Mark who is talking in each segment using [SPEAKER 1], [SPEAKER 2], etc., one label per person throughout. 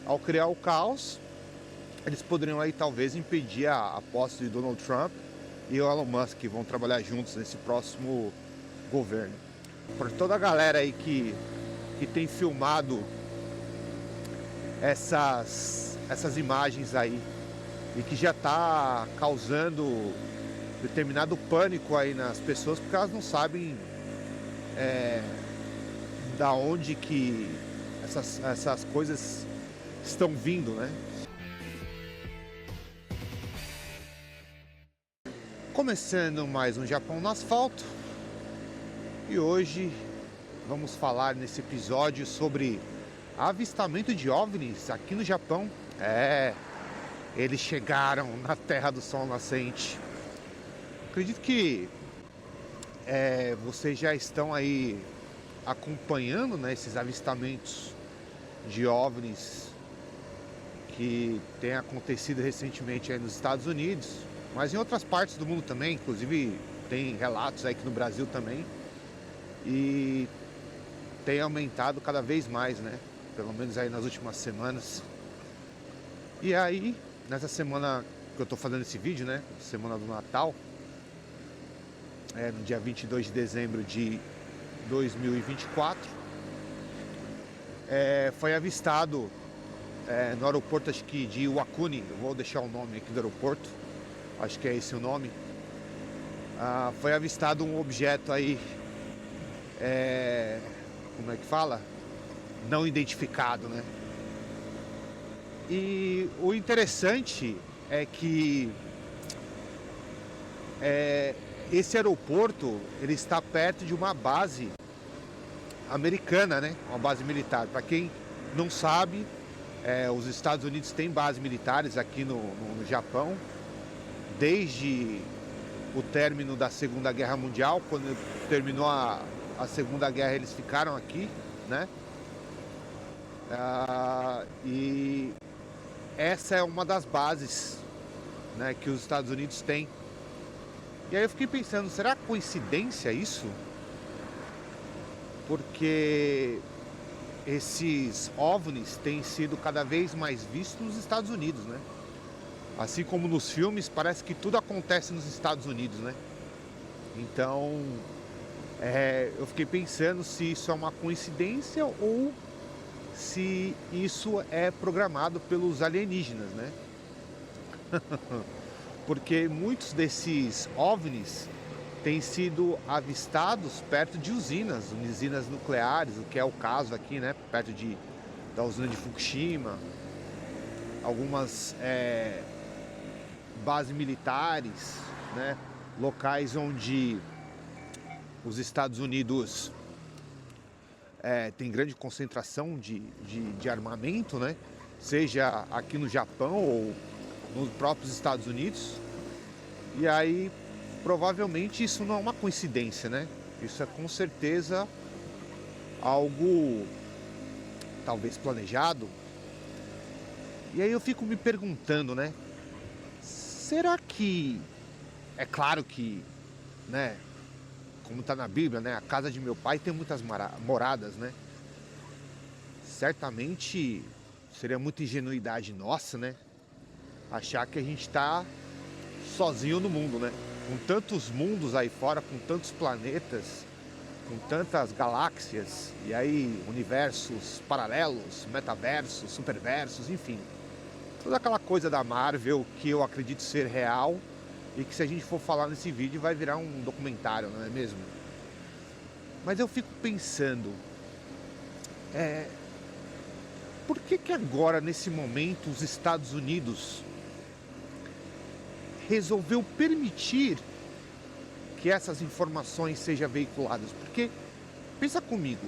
[SPEAKER 1] ao criar o caos, eles poderiam aí talvez impedir a posse de Donald Trump e o Elon Musk, que vão trabalhar juntos nesse próximo governo. Por toda a galera aí que tem filmado essas imagens aí e que já está causando determinado pânico aí nas pessoas, porque elas não sabem da onde que essas coisas estão vindo, né? Começando mais um Japão no Asfalto, e hoje vamos falar nesse episódio sobre avistamento de OVNIs aqui no Japão. Eles chegaram na Terra do Sol Nascente. Acredito que vocês já estão aí acompanhando, né, esses avistamentos de OVNIs que tem acontecido recentemente aí nos Estados Unidos, mas em outras partes do mundo também, inclusive tem relatos aí aqui no Brasil também, e tem aumentado cada vez mais, né? Pelo menos aí nas últimas semanas. E aí, nessa semana que eu tô fazendo esse vídeo, né? Semana do Natal, no dia 22 de dezembro de 2024, foi avistado no aeroporto, acho que de Iwakuni, eu vou deixar o nome aqui do aeroporto, acho que é esse o nome. Foi avistado um objeto aí, como é que fala? Não identificado, né? E o interessante é que esse aeroporto, ele está perto de uma base americana, né? Uma base militar. Para quem não sabe, os Estados Unidos têm bases militares aqui no Japão, desde o término da Segunda Guerra Mundial. Quando terminou a Segunda Guerra, eles ficaram aqui, né? E essa é uma das bases, né, que os Estados Unidos têm. E aí eu fiquei pensando, será coincidência isso? Porque esses OVNIs têm sido cada vez mais vistos nos Estados Unidos, né? Assim como nos filmes, parece que tudo acontece nos Estados Unidos, né? Então, eu fiquei pensando se isso é uma coincidência ou se isso é programado pelos alienígenas, né? Porque muitos desses OVNIs têm sido avistados perto de usinas nucleares, o que é o caso aqui, né? Perto da usina de Fukushima, algumas bases militares, né? Locais onde os Estados Unidos tem grande concentração de armamento, né? Seja aqui no Japão ou nos próprios Estados Unidos. E aí, provavelmente isso não é uma coincidência, né? Isso é com certeza algo talvez planejado. E aí eu fico me perguntando, né? Será que... É claro que, né, como está na Bíblia, né, a casa de meu pai tem muitas moradas, né? Certamente seria muita ingenuidade nossa, né, achar que a gente está sozinho no mundo, né? Com tantos mundos aí fora, com tantos planetas, com tantas galáxias, e aí universos paralelos, metaversos, superversos, enfim. Toda aquela coisa da Marvel que eu acredito ser real e que, se a gente for falar nesse vídeo, vai virar um documentário, não é mesmo? Mas eu fico pensando, por que agora, nesse momento, os Estados Unidos resolveu permitir que essas informações sejam veiculadas? Porque, pensa comigo,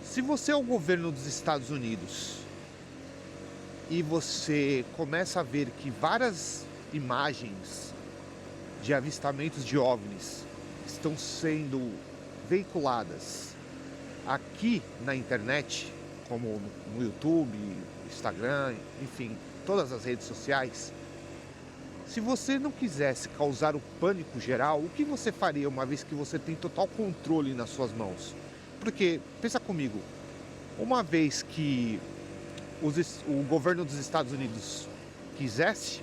[SPEAKER 1] se você é o governo dos Estados Unidos e você começa a ver que várias imagens de avistamentos de OVNIs estão sendo veiculadas aqui na internet, como no YouTube, Instagram, enfim, todas as redes sociais, se você não quisesse causar o pânico geral, o que você faria uma vez que você tem total controle nas suas mãos? Porque, pensa comigo, uma vez que o governo dos Estados Unidos quisesse,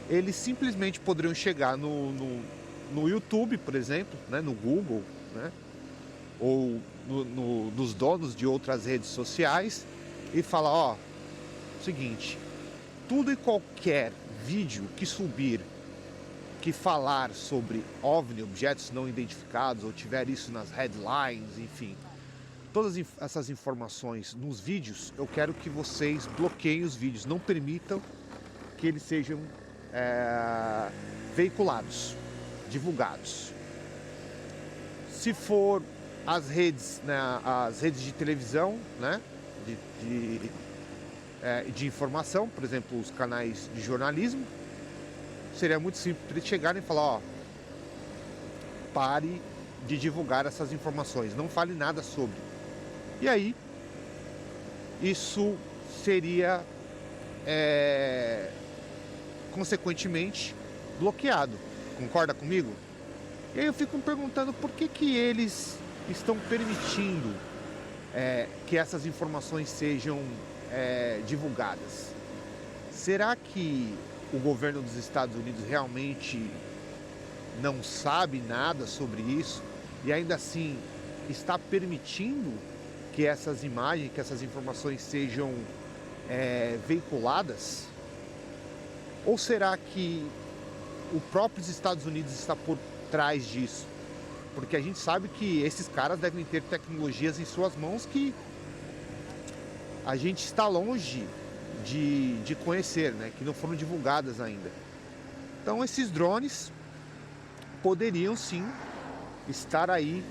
[SPEAKER 1] eles simplesmente poderiam chegar no YouTube, por exemplo, né, no Google, né, ou nos donos de outras redes sociais e falar, ó, seguinte, tudo e qualquer vídeo que subir, que falar sobre OVNI, objetos não identificados, ou tiver isso nas headlines, enfim, todas essas informações nos vídeos, eu quero que vocês bloqueiem os vídeos, não permitam que eles sejam veiculados, divulgados. Se for as redes, né, as redes de televisão, né, de informação, por exemplo, os canais de jornalismo, seria muito simples eles chegarem e falar, ó, pare de divulgar essas informações, não fale nada sobre. E aí, isso seria, consequentemente, bloqueado. Concorda comigo? E aí eu fico me perguntando por que eles estão permitindo que essas informações sejam divulgadas. Será que o governo dos Estados Unidos realmente não sabe nada sobre isso e ainda assim está permitindo que essas imagens, que essas informações sejam veiculadas? Ou será que o próprio Estados Unidos está por trás disso? Porque a gente sabe que esses caras devem ter tecnologias em suas mãos que a gente está longe de conhecer, né? Que não foram divulgadas ainda. Então esses drones poderiam sim estar aí,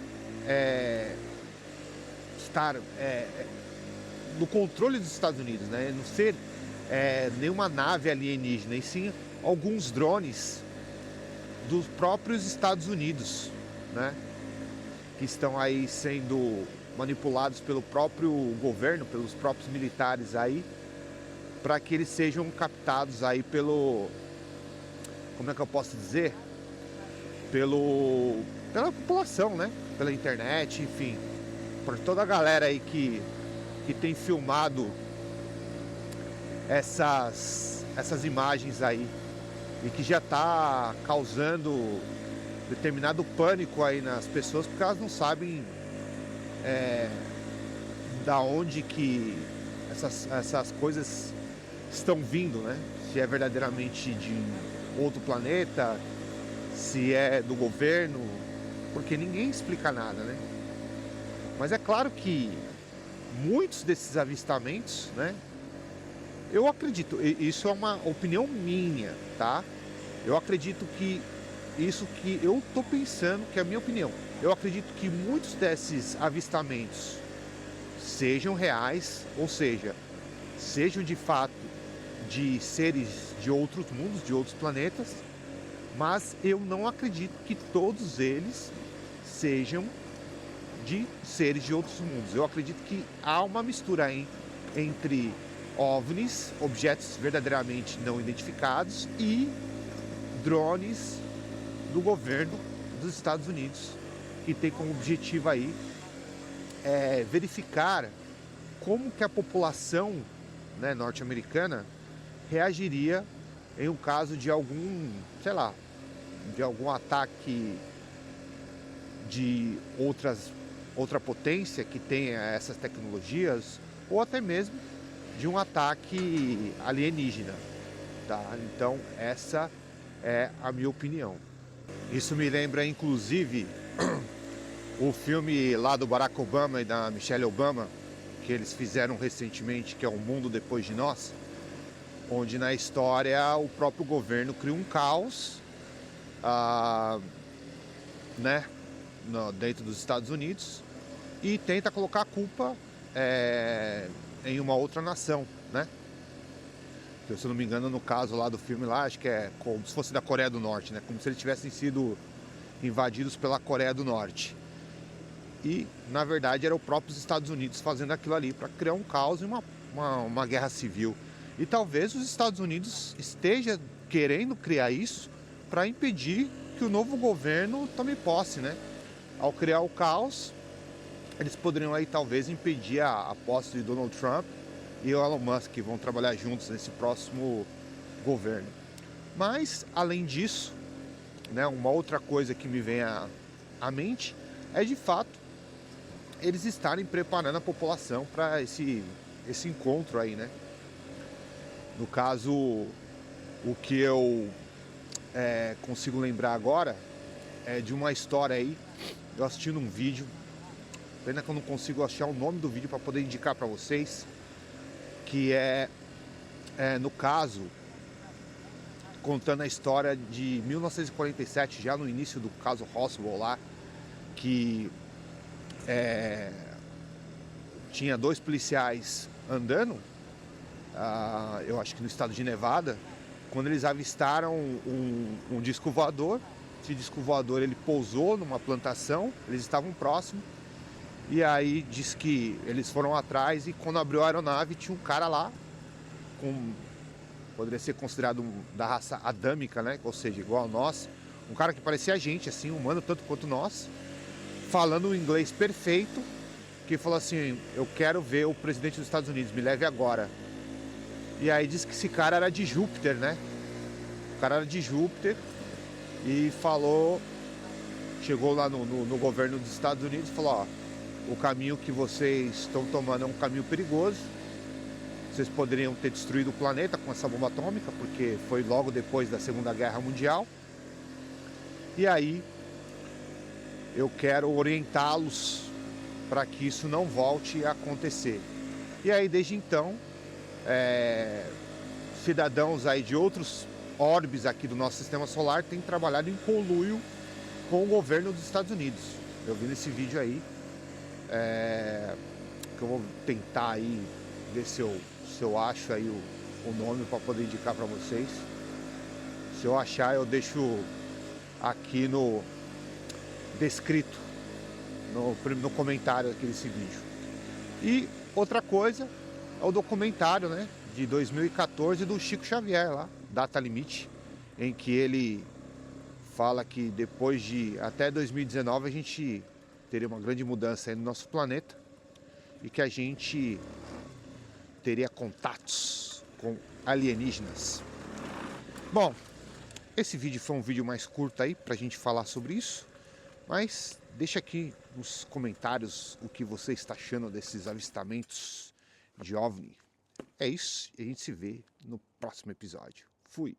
[SPEAKER 1] no controle dos Estados Unidos, né? Não ser nenhuma nave alienígena, e sim alguns drones dos próprios Estados Unidos, né? Que estão aí sendo manipulados pelo próprio governo, pelos próprios militares aí, para que eles sejam captados aí como é que eu posso dizer? Pela população, né? Pela internet, enfim, por toda a galera aí que tem filmado essas imagens aí e que já está causando determinado pânico aí nas pessoas, porque elas não sabem da onde que essas coisas estão vindo, né? Se é verdadeiramente de outro planeta, se é do governo, porque ninguém explica nada, né? Mas é claro que muitos desses avistamentos, né? Eu acredito, isso é uma opinião minha, tá? Eu acredito que isso que eu tô pensando, que é a minha opinião, eu acredito que muitos desses avistamentos sejam reais, ou seja, sejam de fato de seres de outros mundos, de outros planetas, mas eu não acredito que todos eles sejam de seres de outros mundos. Eu acredito que há uma mistura entre OVNIs, objetos verdadeiramente não identificados, e drones do governo dos Estados Unidos, que tem como objetivo aí verificar como que a população, né, norte-americana reagiria em um caso de algum, sei lá, de algum ataque de outra potência que tenha essas tecnologias, ou até mesmo de um ataque alienígena, tá? Então essa é a minha opinião. Isso me lembra inclusive o filme lá do Barack Obama e da Michelle Obama, que eles fizeram recentemente, que é O Mundo Depois de Nós, onde na história o próprio governo cria um caos, né, dentro dos Estados Unidos, e tenta colocar a culpa em uma outra nação, né? Se eu não me engano, no caso lá do filme lá, acho que é como se fosse da Coreia do Norte, né? Como se eles tivessem sido invadidos pela Coreia do Norte. E, na verdade, era o próprio Estados Unidos fazendo aquilo ali para criar um caos e uma guerra civil. E talvez os Estados Unidos esteja querendo criar isso para impedir que o novo governo tome posse, né? Ao criar o caos, eles poderiam aí talvez impedir a posse de Donald Trump e o Elon Musk vão trabalhar juntos nesse próximo governo. Mas, além disso, né, uma outra coisa que me vem à mente é, de fato, eles estarem preparando a população para esse encontro aí, né? No caso, o que eu consigo lembrar agora é de uma história aí, eu assistindo um vídeo, pena que eu não consigo achar o nome do vídeo para poder indicar para vocês, que no caso, contando a história de 1947, já no início do caso Roswell lá, que tinha 2 policiais andando, eu acho que no estado de Nevada, quando eles avistaram um disco voador. Esse disco voador ele pousou numa plantação, eles estavam próximos, e aí diz que eles foram atrás e quando abriu a aeronave tinha um cara lá, poderia ser considerado da raça adâmica, né? Ou seja, igual a nós, um cara que parecia a gente, assim, humano tanto quanto nós, falando um inglês perfeito, que falou assim: eu quero ver o presidente dos Estados Unidos, me leve agora. E aí diz que esse cara era de Júpiter, né? O cara era de Júpiter e falou, chegou lá no governo dos Estados Unidos e falou: ó, o caminho que vocês estão tomando é um caminho perigoso, vocês poderiam ter destruído o planeta com essa bomba atômica, porque foi logo depois da Segunda Guerra Mundial, e aí eu quero orientá-los para que isso não volte a acontecer. E aí desde então, cidadãos aí de outros orbes aqui do nosso sistema solar têm trabalhado em conluio com o governo dos Estados Unidos. Eu vi nesse vídeo aí, que eu vou tentar aí ver se eu acho aí o nome para poder indicar para vocês. Se eu achar, eu deixo aqui no descrito, no comentário aqui desse vídeo. E outra coisa é o documentário, né, de 2014 do Chico Xavier lá, Data Limite, em que ele fala que depois de até 2019 a gente teria uma grande mudança aí no nosso planeta e que a gente teria contatos com alienígenas. Bom, esse vídeo foi um vídeo mais curto aí pra gente falar sobre isso, mas deixa aqui nos comentários o que você está achando desses avistamentos de OVNI. É isso, e a gente se vê no próximo episódio. Fui!